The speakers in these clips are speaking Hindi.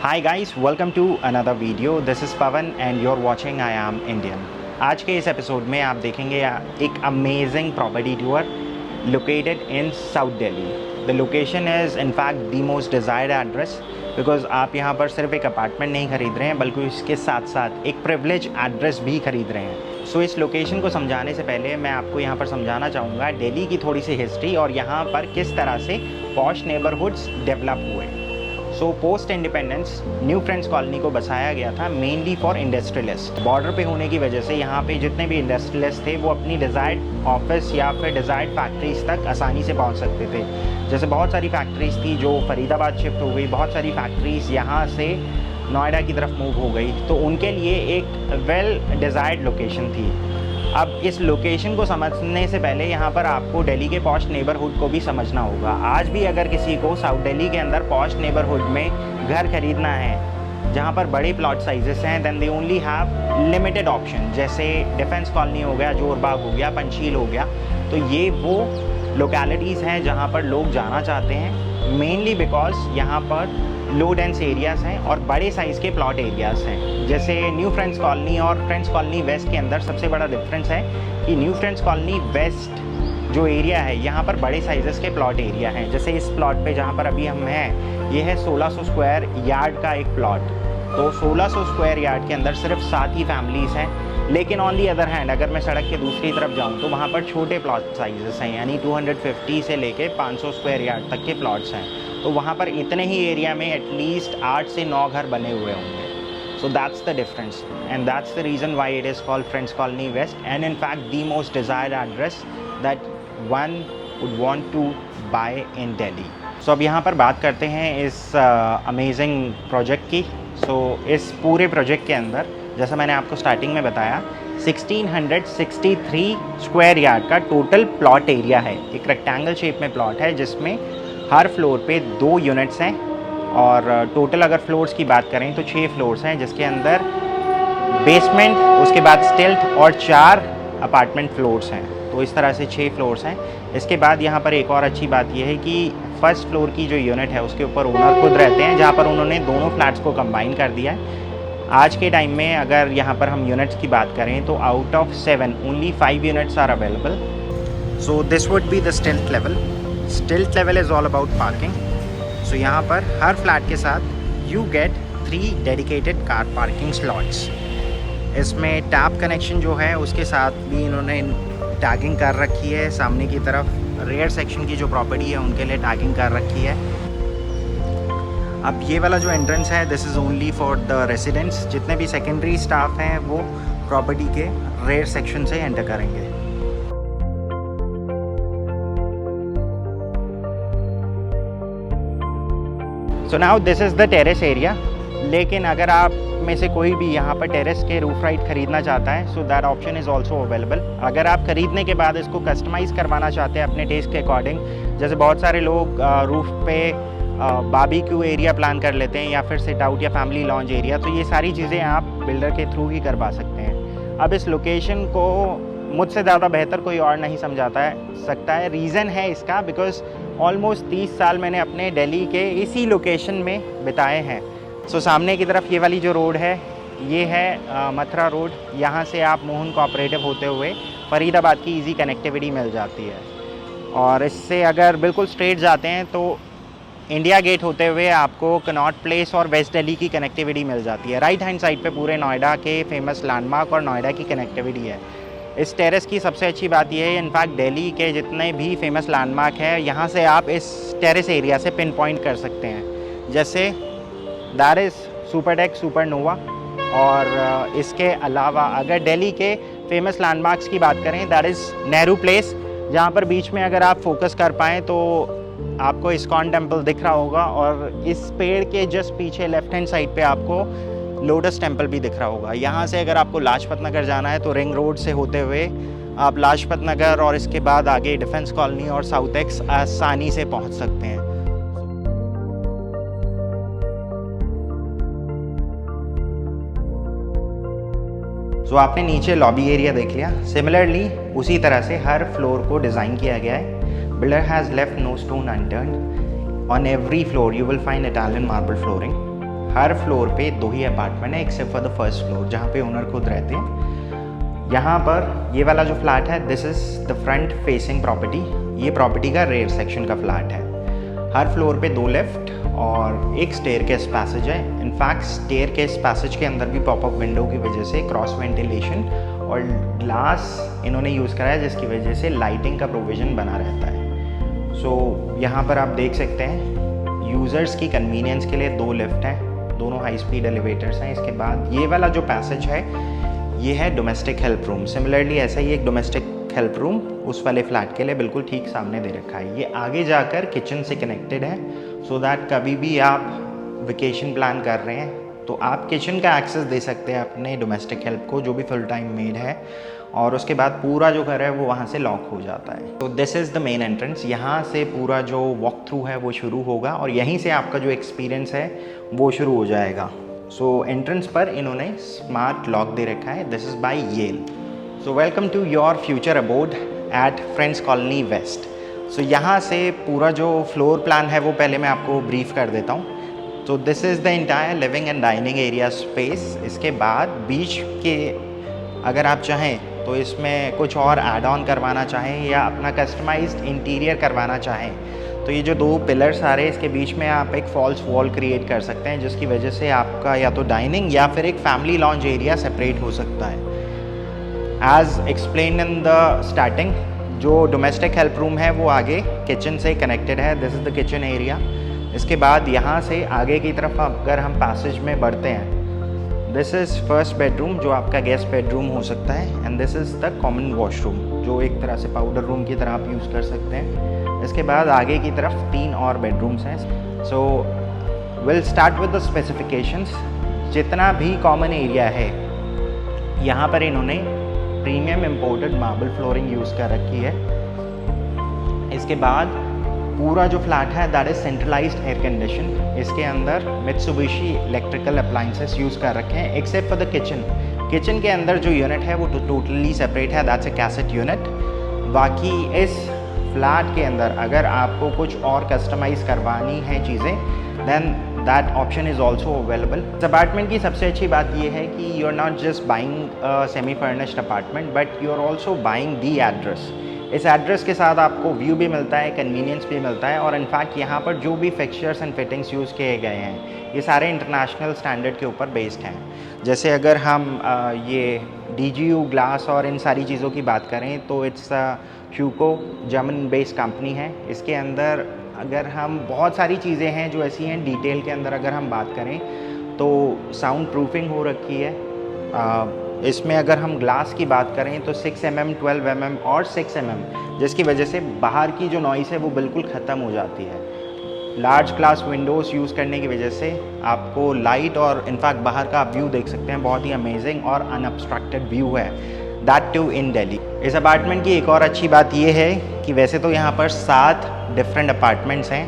Hi guys, welcome to another video. This is Pavan and you're watching I Am Indian. आज के इस एपिसोड में आप देखेंगे एक amazing property tour located in South Delhi. The location is in fact the most desired address because आप यहाँ पर सिर्फ एक अपार्टमेंट नहीं खरीद रहे हैं बल्कि इसके साथ साथ एक प्रिविलेज एड्रेस भी खरीद रहे हैं. सो इस लोकेशन को समझाने से पहले मैं आपको यहाँ पर समझाना चाहूँगा दिल्ली की थोड़ी सी हिस्ट्री और यहाँ पर किस तरह से पॉश नेबरहुड्स डेवलप हुए. So post independence new friends colony को बसाया गया था मेनली फॉर इंडस्ट्रियलिस्ट. बॉर्डर पे होने की वजह से यहाँ पे जितने भी इंडस्ट्रियलिस्ट थे वो अपनी डिज़ायर्ड ऑफिस या फिर डिज़ायर्ड फैक्ट्रीज तक आसानी से पहुँच सकते थे. जैसे बहुत सारी फैक्ट्रीज थी जो फरीदाबाद शिफ्ट हो गई, बहुत सारी फैक्ट्रीज यहाँ से नोएडा की तरफ मूव हो गई, तो उनके लिए एक वेल डिज़ायर्ड लोकेशन थी. अब इस लोकेशन को समझने से पहले यहाँ पर आपको दिल्ली के पॉश नेबरहुड को भी समझना होगा. आज भी अगर किसी को साउथ दिल्ली के अंदर पॉश नेबरहुड में घर खरीदना है जहाँ पर बड़े प्लॉट साइजेस हैं, then they only have limited option. जैसे डिफेंस कॉलोनी हो गया, जोरबाग हो गया, पंचशील हो गया, तो ये वो लोकेलिटीज़ हैं जहाँ पर लोग जाना चाहते हैं मेनली बिकॉज यहाँ पर लो डेंस एरियाज़ हैं और बड़े साइज़ के प्लॉट एरियाज़ हैं. जैसे न्यू फ्रेंड्स कॉलोनी और फ्रेंड्स कॉलोनी वेस्ट के अंदर सबसे बड़ा डिफरेंस है कि न्यू फ्रेंड्स कॉलोनी वेस्ट जो एरिया है यहाँ पर बड़े साइजेस के प्लॉट एरिया हैं. जैसे इस प्लॉट पे जहाँ पर अभी हम हैं ये है 1600 स्क्वायर यार्ड का एक प्लॉट. तो 1600 स्क्वायर यार्ड के अंदर सिर्फ 7 ही फैमिलीज़ हैं. लेकिन ऑन दी अदर हैंड अगर मैं सड़क के दूसरी तरफ जाऊँ तो वहाँ पर छोटे प्लॉट साइजेस हैं, यानी 250 से लेके 500 स्क्वायर यार्ड तक के प्लॉट्स हैं. तो वहाँ पर इतने ही एरिया में एटलीस्ट 8 से 9 घर बने हुए होंगे. So that's the difference and that's the reason why it is called Friends Colony West and in fact the most desired address that one would want to buy in Delhi. So अब यहाँ पर बात करते हैं इस अमेजिंग प्रोजेक्ट की. So इस पूरे प्रोजेक्ट के अंदर जैसा मैंने आपको स्टार्टिंग में बताया 1663 स्क्वायर यार्ड का टोटल प्लॉट एरिया है. एक रेक्टेंगल शेप में प्लॉट है जिसमें हर फ्लोर पे 2 यूनिट्स हैं और टोटल अगर फ्लोर्स की बात करें तो 6 फ्लोर्स हैं जिसके अंदर बेसमेंट, उसके बाद स्टिल्ट और 4 अपार्टमेंट फ्लोर्स हैं. तो इस तरह से 6 फ्लोर्स हैं. इसके बाद यहाँ पर एक और अच्छी बात यह है कि फर्स्ट फ्लोर की जो यूनिट है उसके ऊपर ओनर खुद रहते हैं, जहाँ पर उन्होंने दोनों फ्लैट्स को कंबाइन कर दिया है. आज के टाइम में अगर यहाँ पर हम यूनिट्स की बात करें तो out of 7 only 5 units are available. So this would be the stilt level. Stilt level is all about parking. So यहाँ पर हर फ्लैट के साथ you get 3 dedicated car parking slots. इसमें टैप कनेक्शन जो है उसके साथ भी इन्होंने टैगिंग कर रखी है. सामने की तरफ रेयर सेक्शन की जो प्रॉपर्टी है उनके लिए टैगिंग कर रखी है. अब ये वाला जो एंट्रेंस है this is only for the residents. जितने भी सेकेंडरी स्टाफ हैं वो प्रॉपर्टी के रेयर सेक्शन से एंटर करेंगे. So now this is the terrace area. लेकिन अगर आप में से कोई भी यहाँ पर टेरेस के रूफ राइट खरीदना चाहता है सो that option is also available. अगर आप खरीदने के बाद इसको कस्टमाइज़ करवाना चाहते हैं अपने टेस्ट के अकॉर्डिंग, जैसे बहुत सारे लोग रूफ पे बारबेक्यू एरिया प्लान कर लेते हैं या फिर सिट आउट या फैमिली लॉन्ज एरिया, तो ये सारी चीज़ें आप बिल्डर के थ्रू ही करवा सकते हैं. अब इस लोकेशन को मुझसे ज़्यादा बेहतर कोई और नहीं समझाता सकता है. रीज़न है इसका बिकॉज ऑलमोस्ट 30 साल मैंने अपने दिल्ली के इसी लोकेशन में बिताए हैं. सो सामने की तरफ ये वाली जो रोड है ये है मथुरा रोड. यहाँ से आप मोहन कोऑपरेटिव होते हुए फरीदाबाद की इजी कनेक्टिविटी मिल जाती है. और इससे अगर बिल्कुल स्ट्रेट जाते हैं तो इंडिया गेट होते हुए आपको कनॉट प्लेस और वेस्ट दिल्ली की कनेक्टिविटी मिल जाती है. राइट हैंड साइड पे पूरे नोएडा के फेमस लैंडमार्क और नोएडा की कनेक्टिविटी है. इस टेरेस की सबसे अच्छी बात यह है इनफैक्ट दिल्ली के जितने भी फेमस लैंडमार्क हैं यहाँ से आप इस टेरेस एरिया से पिन पॉइंट कर सकते हैं. जैसे दैट इज़ सुपरटेक सुपरनोवा. और इसके अलावा अगर दिल्ली के फेमस लैंडमार्क्स की बात करें दैट इज़ नेहरू प्लेस, जहाँ पर बीच में अगर आप फोकस कर पाएँ तो आपको इस्कॉन टेम्पल दिख रहा होगा और इस पेड़ के जस्ट पीछे लेफ्ट हैंड साइड पे आपको लोटस टेम्पल भी दिख रहा होगा. यहाँ से अगर आपको लाजपत नगर जाना है तो रिंग रोड से होते हुए आप लाजपत नगर और इसके बाद आगे डिफेंस कॉलोनी और साउथ एक्स आसानी से पहुँच सकते हैं. तो आपने नीचे लॉबी एरिया देख लिया. सिमिलरली उसी तरह से हर फ्लोर को डिज़ाइन किया गया है. Builder has left no stone unturned. On every floor you will find Italian marble flooring. Her floor पे 2 ही अपार्टमेंट है except for the first floor जहाँ पे ओनर खुद रहते हैं। यहाँ पर ये वाला जो फ्लैट है, this is the front facing property. ये प्रॉपर्टी का रेयर सेक्शन का फ्लैट है। हर फ्लोर पे 2 लिफ्ट और एक स्टेयरकेस पैसेज है। इनफैक्ट स्टेयरकेस पैसेज के अंदर भी पॉपअप विंडो की वजह से क्रॉस वेंटिलेशन और ग्लास इन्होंने यूज़ करा है, जिसकी वजह से लाइटिंग का प्रोविज़न बना रहता है। यहाँ पर आप देख सकते हैं यूज़र्स की कन्वीनियंस के लिए 2 लिफ्ट हैं, दोनों हाई स्पीड एलिवेटर्स हैं। इसके बाद ये वाला जो पैसेज है ये है डोमेस्टिक हेल्प रूम। सिमिलरली ऐसा ही एक डोमेस्टिक हेल्प रूम उस वाले फ्लैट के लिए बिल्कुल ठीक सामने दे रखा है। ये आगे जाकर किचन से कनेक्टेड है, सो दैट कभी भी आप वेकेशन प्लान कर रहे हैं तो आप किचन का एक्सेस दे सकते हैं अपने डोमेस्टिक हेल्प को, जो भी फुल टाइम मेड है, और उसके बाद पूरा जो घर है वो वहाँ से लॉक हो जाता है। तो this is the main entrance. यहाँ से पूरा जो वॉक थ्रू है वो शुरू होगा और यहीं से आपका जो एक्सपीरियंस है वो शुरू हो जाएगा। एंट्रेंस पर इन्होंने स्मार्ट लॉक दे रखा है। This is by Yale. Welcome to your future abode at friends colony waste. यहाँ से पूरा जो फ्लोर प्लान है वो पहले मैं आपको ब्रीफ कर देता हूँ। This is the entire living and dining area space. इसके बाद बीच के अगर आप चाहें तो इसमें कुछ और ऐड ऑन करवाना चाहें या अपना कस्टमाइज्ड इंटीरियर करवाना चाहें तो ये जो 2 पिलर्स आ रहे हैं इसके बीच में आप एक फॉल्स वॉल क्रिएट कर सकते हैं, जिसकी वजह से आपका या तो डाइनिंग या फिर एक फैमिली लॉन्ज एरिया सेपरेट हो सकता है। As explain in the starting, जो डोमेस्टिक हेल्प रूम है वो आगे किचन से कनेक्टेड है। This is the kitchen area. इसके बाद यहाँ से आगे की तरफ अगर हम पैसेज में बढ़ते हैं, दिस इज़ फर्स्ट बेडरूम जो आपका गेस्ट बेडरूम हो सकता है, and this is the common washroom जो एक तरह से पाउडर रूम की तरह आप यूज़ कर सकते हैं। इसके बाद आगे की तरफ 3 और बेडरूम्स हैं। Will start with the specifications. जितना भी कॉमन एरिया है यहाँ पर इन्होंने premium imported marble flooring use कर रखी है। इसके बाद पूरा जो फ्लैट है that is centralised air condition. इसके अंदर मित्सुबिशी इलेक्ट्रिकल अप्लाइंसेस यूज़ कर रखे हैं except for the kitchen. Kitchen के अंदर जो यूनिट है वो टोटली सेपरेट है, दैट्स अ कैसेट यूनिट। बाकी इस फ्लैट के अंदर अगर आपको कुछ और कस्टमाइज़ करवानी है चीज़ें, then that option is also available. इस अपार्टमेंट की सबसे अच्छी बात यह है कि you are not just buying semi furnished apartment, but you are also buying the address. इस एड्रेस के साथ आपको व्यू भी मिलता है, कन्वीनियंस भी मिलता है, और इनफैक्ट यहाँ पर जो भी फिक्सचर्स एंड फिटिंग्स यूज़ किए गए हैं ये सारे इंटरनेशनल स्टैंडर्ड के ऊपर बेस्ड हैं। जैसे अगर हम ये DGU ग्लास और इन सारी चीज़ों की बात करें तो इट्स ह्यूको जर्मन बेस्ड कंपनी है। इसके अंदर अगर हम बहुत सारी चीज़ें हैं जो ऐसी हैं, डिटेल के अंदर अगर हम बात करें तो साउंड प्रूफिंग हो रखी है। इसमें अगर हम ग्लास की बात करें तो 6 mm, 12 mm और 6 mm, जिसकी वजह से बाहर की जो नॉइस है वो बिल्कुल ख़त्म हो जाती है। लार्ज ग्लास विंडोज़ यूज़ करने की वजह से आपको लाइट और इनफैक्ट बाहर का व्यू देख सकते हैं, बहुत ही अमेजिंग और अनअब्स्ट्रक्टेड व्यू है, दैट टू इन दिल्ली। इस अपार्टमेंट की एक और अच्छी बात ये है कि वैसे तो यहाँ पर 7 डिफरेंट अपार्टमेंट्स हैं,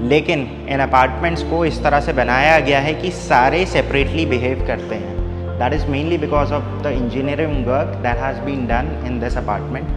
लेकिन इन अपार्टमेंट्स को इस तरह से बनाया गया है कि सारे सेपरेटली बिहेव करते हैं। That is mainly because of the engineering work that has been done in this apartment.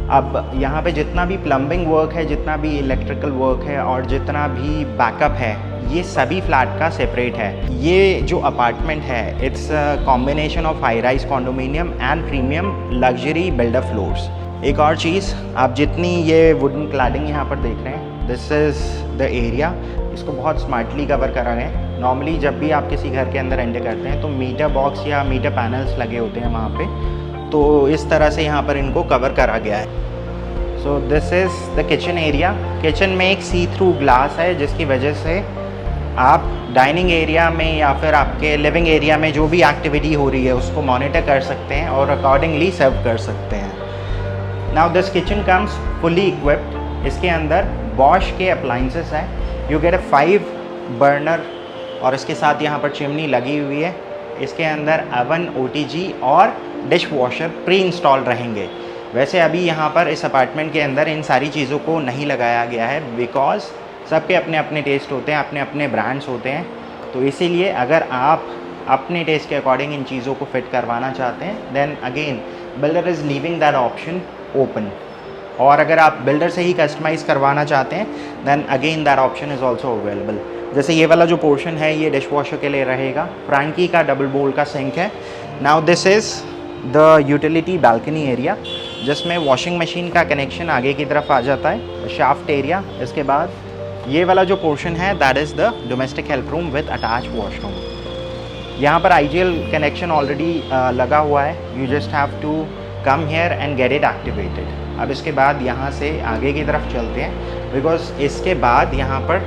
अब यहाँ पे जितना भी प्लम्बिंग वर्क है, जितना भी इलेक्ट्रिकल वर्क है और जितना भी बैकअप है, ये सभी फ्लैट का सेपरेट है। ये जो अपार्टमेंट है it's combination of high rise condominium and premium luxury builder floors. एक और चीज़, आप जितनी ये वुडन क्लैडिंग यहाँ पर देख रहे हैं, दिस इज़ द एरिया। इसको बहुत स्मार्टली कवर करा गया है। नॉर्मली जब भी आप किसी घर के अंदर एंटर करते हैं तो मीटर बॉक्स या मीटर पैनल्स लगे होते हैं वहाँ पे, तो इस तरह से यहाँ पर इनको कवर करा गया है। This is the kitchen area. Kitchen में एक सी थ्रू ग्लास है, जिसकी वजह से आप डाइनिंग एरिया में या फिर आपके लिविंग एरिया में जो भी एक्टिविटी हो रही है उसको मॉनिटर कर सकते हैं और अकॉर्डिंगली सर्व कर सकते हैं। Now this kitchen comes fully equipped. इसके अंदर बॉश के अप्लाइंसेस हैं। यू गेट अ 5 बर्नर और इसके साथ यहाँ पर चिमनी लगी हुई है। इसके अंदर अवन, OTG और डिश वॉशर प्री इंस्टॉल रहेंगे। वैसे अभी यहाँ पर इस अपार्टमेंट के अंदर इन सारी चीज़ों को नहीं लगाया गया है, बिकॉज सबके अपने अपने टेस्ट होते हैं, अपने अपने ब्रांड्स होते हैं। तो इसीलिए अगर आप अपने टेस्ट के अकॉर्डिंग इन चीज़ों को फिट करवाना चाहते हैं, then again builder is leaving that option open. और अगर आप बिल्डर से ही कस्टमाइज़ करवाना चाहते हैं then again that option is also available. जैसे ये वाला जो पोर्शन है ये डिश वॉशर के लिए रहेगा। फ्रैंकी का डबल बोल का सिंक है। Now this is the utility balcony area जिसमें वॉशिंग मशीन का कनेक्शन आगे की तरफ आ जाता है, शाफ्ट एरिया। इसके बाद ये वाला जो पोर्शन है that is the domestic help room with attach washroom. यहाँ पर IGL कनेक्शन ऑलरेडी लगा हुआ है। You just have to come here and get it activated. अब इसके बाद यहाँ से आगे की तरफ चलते हैं बिकॉज इसके बाद यहाँ पर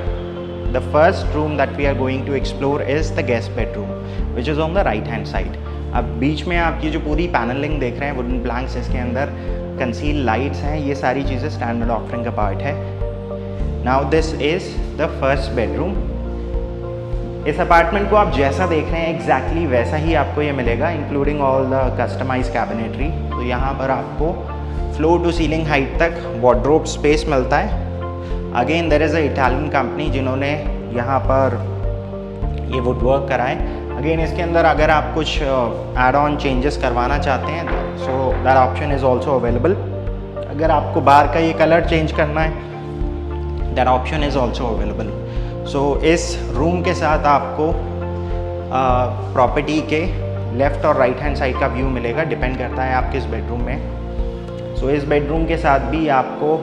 the first room that we are going to explore is the guest bedroom which is on the right hand side. अब बीच में आप ये जो पूरी पैनलिंग देख रहे हैं वुडन प्लैंक्स, इसके अंदर कंसील लाइट्स हैं, ये सारी चीज़ें स्टैंडर्ड ऑफरिंग का पार्ट है। Now this is the first bedroom. इस अपार्टमेंट को आप जैसा देख रहे हैं एग्जैक्टली वैसा ही आपको ये मिलेगा, including all the customise cabinetry. तो यहाँ पर आपको फ्लोर टू सीलिंग हाइट तक वार्डरोब स्पेस मिलता है। Again there is a Italian company जिन्होंने यहाँ पर ये वुड वर्क कराए। अगेन इसके अंदर अगर आप कुछ एड ऑन चेंजेस करवाना चाहते हैं so that option is also available. अगर आपको बार का ये कलर चेंज करना है that option is also available. So इस रूम के साथ आपको प्रॉपर्टी के लेफ़्ट और राइट हैंड साइड का व्यू मिलेगा, डिपेंड करता है आप किस बेडरूम में। सो इस बेडरूम के साथ भी आपको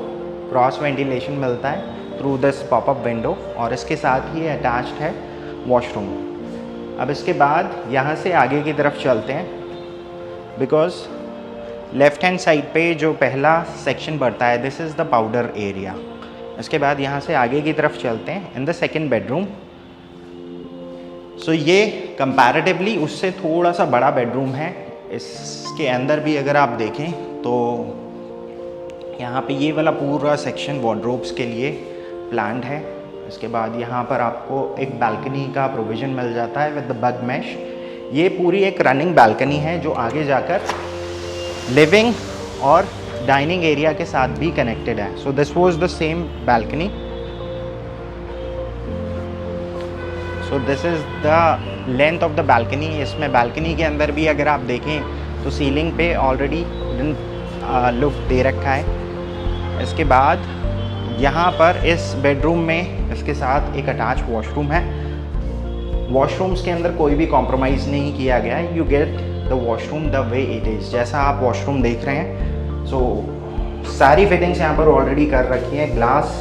क्रॉस वेंटिलेशन मिलता है थ्रू दिस पॉपअप विंडो और इसके साथ ही अटैच्ड है वॉशरूम। अब इसके बाद यहाँ से आगे की तरफ चलते हैं बिकॉज लेफ़्ट हैंड साइड पे जो पहला सेक्शन बढ़ता है this is the powder area. इसके बाद यहाँ से आगे की तरफ चलते हैं इन द सेकेंड बेडरूम। सो ये कंपैरेटिवली उससे थोड़ा सा बड़ा बेडरूम है। इसके अंदर भी अगर आप देखें तो यहाँ पे ये वाला पूरा सेक्शन वार्डरोब्स के लिए प्लान्ड है। इसके बाद यहाँ पर आपको एक बालकनी का प्रोविज़न मिल जाता है विद द बग मैश। ये पूरी एक रनिंग बालकनी है जो आगे जाकर लिविंग और डाइनिंग एरिया के साथ भी कनेक्टेड है। So this was the same balcony. So this is the length of the balcony. इसमें बालकनी के अंदर भी अगर आप देखें तो सीलिंग पे ऑलरेडी लुक दे रखा है। इसके बाद यहाँ पर इस बेडरूम में इसके साथ एक अटैच वॉशरूम है। वॉशरूम्स के अंदर कोई भी कॉम्प्रोमाइज़ नहीं किया गया है। You get the washroom the way it is, जैसा आप वॉशरूम देख रहे हैं। सो सारी फिटिंग्स यहाँ पर ऑलरेडी कर रखी है। ग्लास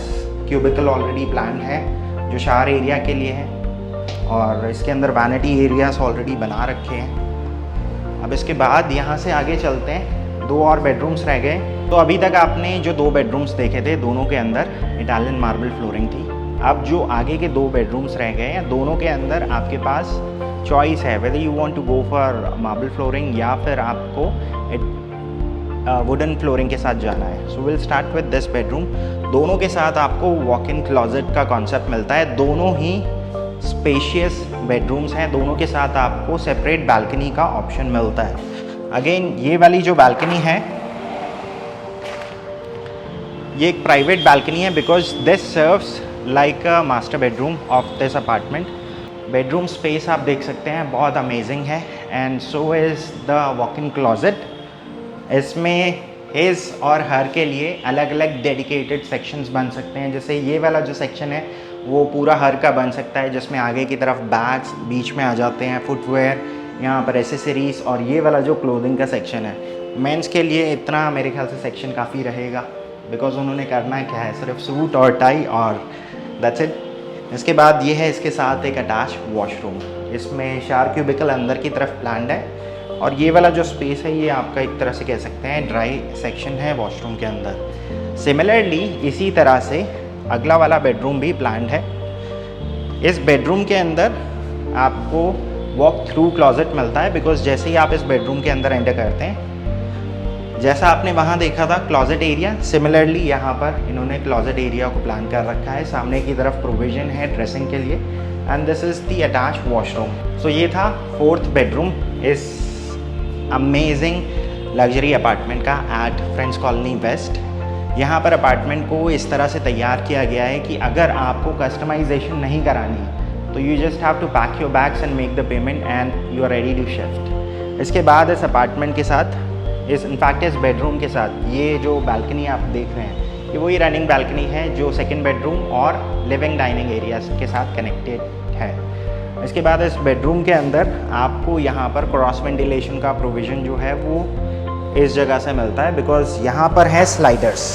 क्यूबिकल ऑलरेडी प्लान है जो शावर एरिया के लिए है और इसके अंदर वैनिटी एरियाज ऑलरेडी बना रखे हैं। अब इसके बाद यहाँ से आगे चलते हैं। 2 और बेडरूम्स रह गए। तो अभी तक आपने जो 2 बेडरूम्स देखे थे दोनों के अंदर इटालियन मार्बल फ्लोरिंग थी। अब जो आगे के 2 बेडरूम्स रह गए हैं दोनों के अंदर आपके पास चॉइस है whether you want to go for marble flooring या फिर आपको वुडन फ्लोरिंग के साथ जाना है। So will start with this bedroom. दोनों के साथ आपको वॉक इन क्लॉजेट का कॉन्सेप्ट मिलता है। दोनों ही स्पेशियस बेडरूम्स हैं। दोनों के साथ आपको सेपरेट बालकनी का ऑप्शन मिलता है। अगेन ये वाली जो बालकनी है ये एक प्राइवेट बालकनी है because this serves like a master bedroom of this apartment. Bedroom space आप देख सकते हैं बहुत अमेजिंग है and so is the walk in closet. इसमें हिज और हर के लिए अलग अलग डेडिकेटेड सेक्शंस बन सकते हैं। जैसे ये वाला जो सेक्शन है वो पूरा हर का बन सकता है जिसमें आगे की तरफ बैग्स बीच में आ जाते हैं, फुटवेयर, यहाँ पर एसेसरीज और ये वाला जो क्लोथिंग का सेक्शन है। मेंस के लिए इतना मेरे ख्याल से सेक्शन काफ़ी रहेगा बिकॉज उन्होंने करना क्या है सिर्फ सूट और टाई और दैट्स इट। इसके बाद ये है इसके साथ एक अटैच वॉशरूम। इसमें शावर क्यूबिकल अंदर की तरफ प्लान्ड है और ये वाला जो स्पेस है ये आपका एक तरह से कह सकते हैं ड्राई सेक्शन है वॉशरूम के अंदर। सिमिलरली इसी तरह से अगला वाला बेडरूम भी प्लान्ड है। इस बेडरूम के अंदर आपको वॉक थ्रू क्लॉजेट मिलता है बिकॉज जैसे ही आप इस बेडरूम के अंदर एंटर करते हैं जैसा आपने वहाँ देखा था क्लॉजेट एरिया, सिमिलरली यहाँ पर इन्होंने क्लॉजेट एरिया को प्लान कर रखा है। सामने की तरफ प्रोविज़न है ड्रेसिंग के लिए and this is the attach washroom. So ये था 4th बेडरूम इस अमेजिंग लग्जरी अपार्टमेंट का एट फ्रेंड्स कॉलोनी वेस्ट। यहाँ पर अपार्टमेंट को इस तरह से तैयार किया गया है कि अगर आपको कस्टमाइजेशन नहीं करानी तो you just have to pack your bags and make the payment and you are ready to shift. इसके बाद इस अपार्टमेंट के साथ इस इनफैक्ट इस बेडरूम के साथ ये जो बालकनी आप देख रहे हैं ये वही रनिंग बालकनी है जो सेकंड बेडरूम और लिविंग डाइनिंग एरिया के साथ कनेक्टेड है। इसके बाद इस बेडरूम के अंदर आपको यहाँ पर क्रॉस वेंटिलेशन का प्रोविज़न जो है वो इस जगह से मिलता है, बिकॉज यहाँ पर है स्लाइडर्स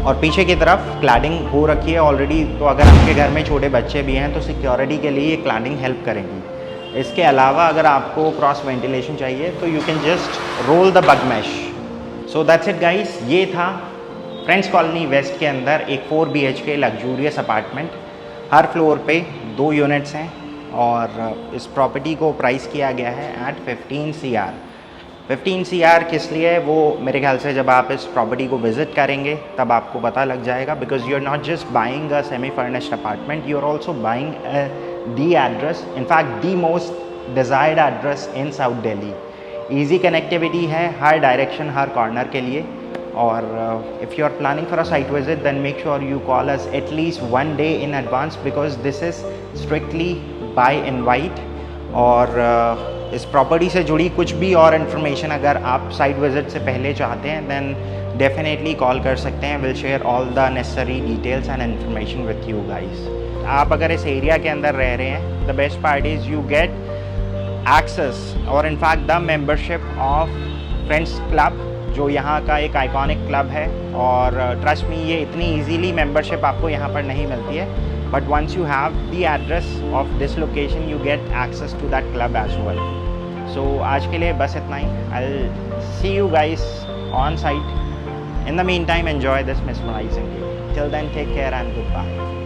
और पीछे की तरफ क्लैडिंग हो रखी है ऑलरेडी। तो अगर आपके घर में छोटे बच्चे भी हैं तो सिक्योरिटी के लिए ये क्लैडिंग हेल्प करेंगी। इसके अलावा अगर आपको क्रॉस वेंटिलेशन चाहिए तो you can just roll the bug mesh. So that's it guys, ये था फ्रेंड्स कॉलोनी वेस्ट के अंदर एक 4 BHK लग्जूरियस अपार्टमेंट। हर फ्लोर पे 2 यूनिट्स हैं और इस प्रॉपर्टी को प्राइस किया गया है एट 15 CR। 15 CR किस लिए, वो मेरे ख्याल से जब आप इस प्रॉपर्टी को विज़िट करेंगे तब आपको पता लग जाएगा। Because you are not just buying a semi furnished apartment, you are also buying the address, in fact the most desired address in South Delhi. Easy connectivity है हर डायरेक्शन, हर कॉर्नर के लिए। और if you are planning for a site visit then make sure you call us at least 1 day in advance because this is strictly by invite। और इस प्रॉपर्टी से जुड़ी कुछ भी और इन्फॉर्मेशन अगर आप साइट विज़िट से पहले चाहते हैं देन डेफिनेटली कॉल कर सकते हैं। Will share all the necessary details and information with you guys. आप अगर इस एरिया के अंदर रह रहे हैं the best part is you get access और in fact the membership of Friends Club, जो यहाँ का एक आइकॉनिक क्लब है। और ट्रस्ट मी ये इतनी इजीली मेंबरशिप आपको यहाँ पर नहीं मिलती है, but once you have the address of this location you get access to that club as well. So आज के लिए बस इतना ही। I will see you guys on site. In the meantime enjoy this mesmerising day. Till then take care and good bye.